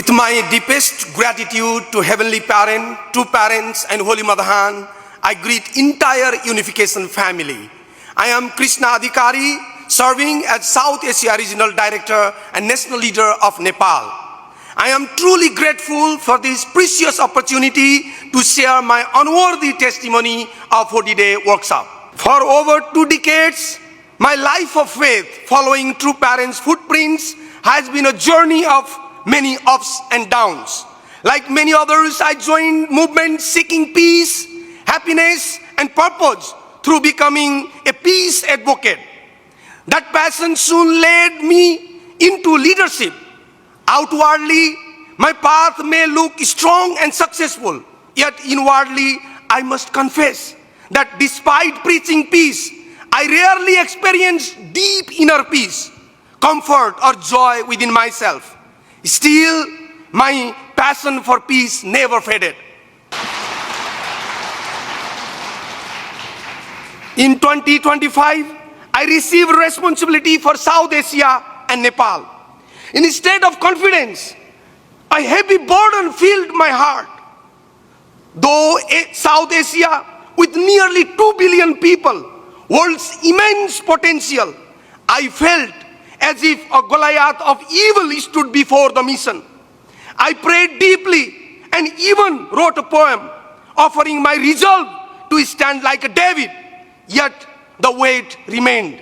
With my deepest gratitude to Heavenly Parent, True Parents and Holy Mother Han, I greet entire Unification family. I am Krishna Adhikari, serving as South Asia Regional Director and National Leader of Nepal. I am truly grateful for this precious opportunity to share my unworthy testimony of 40-day workshop. For over 2 decades, my life of faith following True Parents' footprints has been a journey of many ups and downs. Like many others, I joined movements seeking peace, happiness, and purpose through becoming a peace advocate. That passion soon led me into leadership. Outwardly, my path may look strong and successful, yet inwardly, I must confess that despite preaching peace, I rarely experience deep inner peace, comfort, or joy within myself. Still, my passion for peace never faded. In 2025, I received responsibility for South Asia and Nepal. Instead of confidence, a heavy burden filled my heart. Though South Asia, with nearly 2 billion people, world's immense potential, I felt as if a Goliath of evil stood before the mission. I prayed deeply and even wrote a poem offering my resolve to stand like a David, yet the weight remained.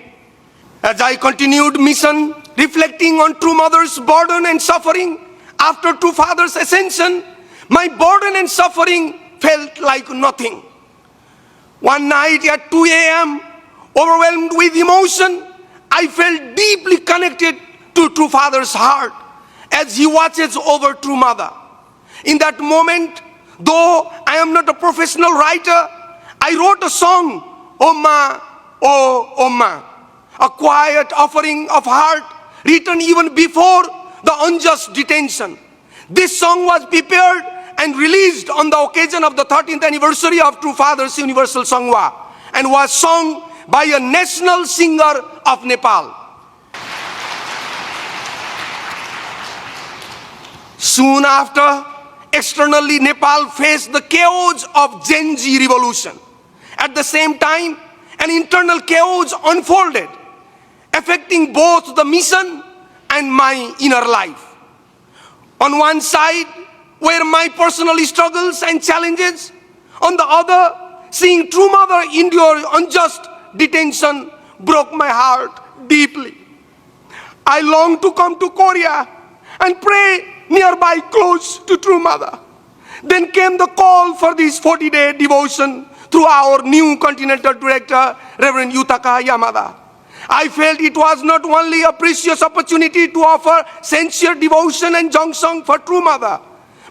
As I continued mission, reflecting on True Mother's burden and suffering, after True Father's ascension, my burden and suffering felt like nothing. One night at 2 a.m., overwhelmed with emotion, I felt deeply connected to True Father's heart as he watches over True Mother. In that moment, though I am not a professional writer, I wrote a song, Oma, Oh Oma, a quiet offering of heart written even before the unjust detention. This song was prepared and released on the occasion of the 13th anniversary of True Father's Universal Sangwa and was sung by a national singer of Nepal. Soon after, externally Nepal faced the chaos of Gen Z revolution. At the same time, an internal chaos unfolded, affecting both the mission and my inner life. On one side were my personal struggles and challenges. On the other, seeing True Mother endure unjust detention broke my heart deeply. I longed to come to Korea and pray nearby close to True Mother. Then came the call for this 40-day devotion through our new Continental Director, Reverend Yutaka Yamada. I felt it was not only a precious opportunity to offer sincere devotion and Jongsong for True Mother,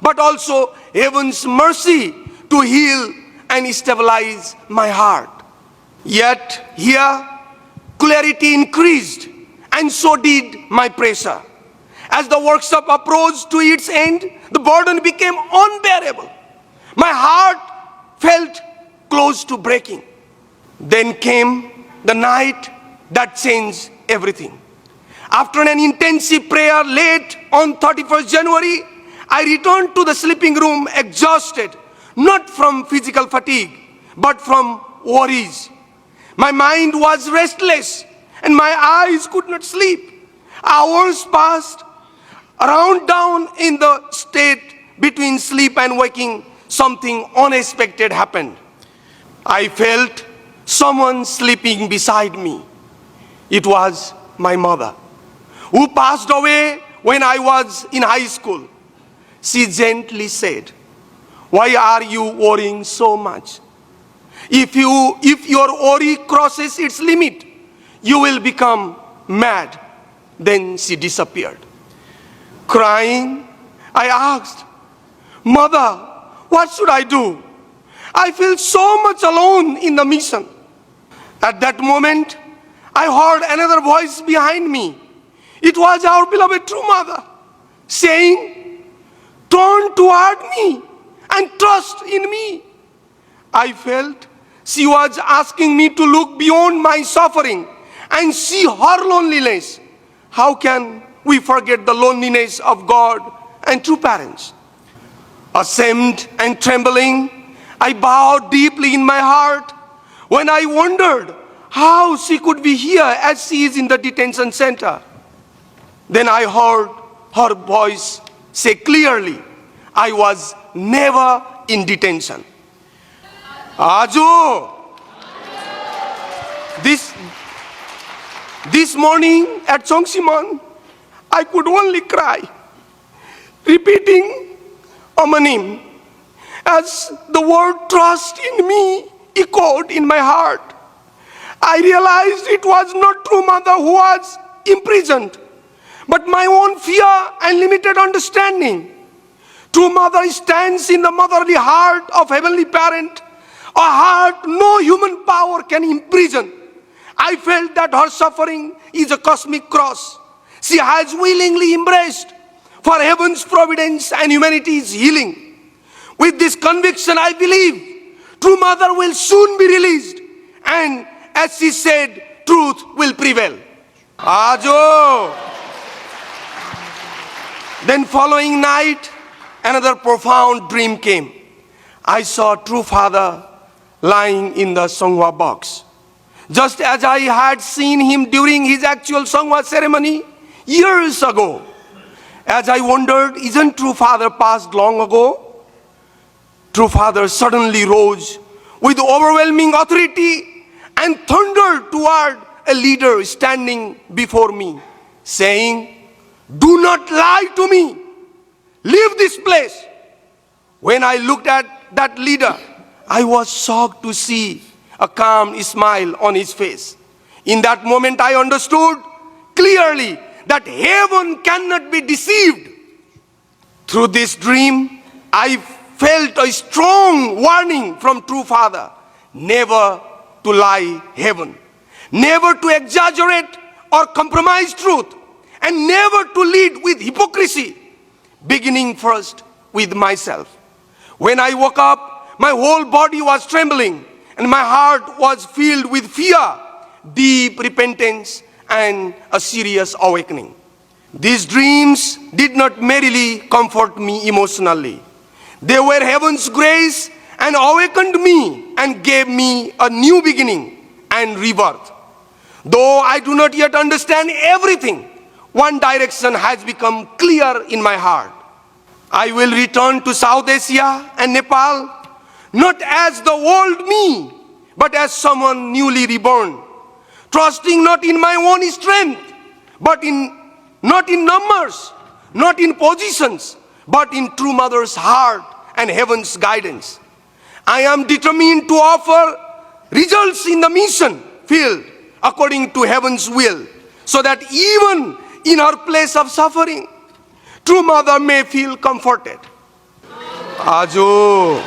but also heaven's mercy to heal and stabilize my heart. Yet here, clarity increased, and so did my pressure. As the workshop approached to its end, the burden became unbearable. My heart felt close to breaking. Then came the night that changed everything. After an intensive prayer late on 31st January, I returned to the sleeping room exhausted, not from physical fatigue, but from worries. My mind was restless and my eyes could not sleep. Hours passed. Around down in the state between sleep and waking, something unexpected happened. I felt someone sleeping beside me. It was my mother, who passed away when I was in high school. She gently said, "Why are you worrying so much? If your worry crosses its limit, you will become mad." Then she disappeared. Crying, I asked, "Mother, what should I do? I feel so much alone in the mission." At that moment, I heard another voice behind me. It was our beloved True Mother saying, "Turn toward me and trust in me." I felt she was asking me to look beyond my suffering and see her loneliness. How can we forget the loneliness of God and true parents. Ashamed and trembling, I bowed deeply in my heart when I wondered how she could be here as she is in the detention center. Then I heard her voice say clearly, I was never in detention. Ajo! This morning at Chongsimon, I could only cry, repeating Amanim, as the word trust in me echoed in my heart. I realized it was not true mother who was imprisoned, but my own fear and limited understanding. True mother stands in the motherly heart of heavenly parent, a heart no human power can imprison. I felt that her suffering is a cosmic cross she has willingly embraced for heaven's providence and humanity's healing. With this conviction, I believe true mother will soon be released, and as she said, truth will prevail. Ajo! Then following night, another profound dream came. I saw true father lying in the Songwa box, just as I had seen him during his actual Songwa ceremony years ago. As I wondered, isn't true father passed long ago? True father suddenly rose with overwhelming authority and thundered toward a leader standing before me, saying, do not lie to me. Leave this place. When I looked at that leader, I was shocked to see a calm smile on his face. In that moment, I understood clearly that heaven cannot be deceived. Through this dream, I felt a strong warning from true father, never to lie heaven, never to exaggerate or compromise truth, and never to lead with hypocrisy, beginning first with myself. When I woke up, my whole body was trembling and my heart was filled with fear, deep repentance, and a serious awakening. These dreams did not merely comfort me emotionally. They were heaven's grace and awakened me and gave me a new beginning and rebirth. Though I do not yet understand everything, one direction has become clear in my heart. I will return to South Asia and Nepal, not as the old me, but as someone newly reborn, trusting not in my own strength, but not in numbers, not in positions, but in true mother's heart and heaven's guidance. I am determined to offer results in the mission field according to heaven's will, so that even in her place of suffering, true mother may feel comforted. Ajo.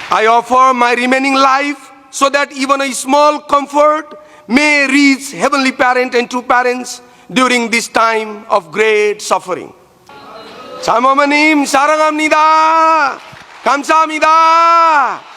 I offer my remaining life so that even a small comfort may reach heavenly parent and true parents during this time of great suffering. 참어머님 사랑합니다. 감사합니다.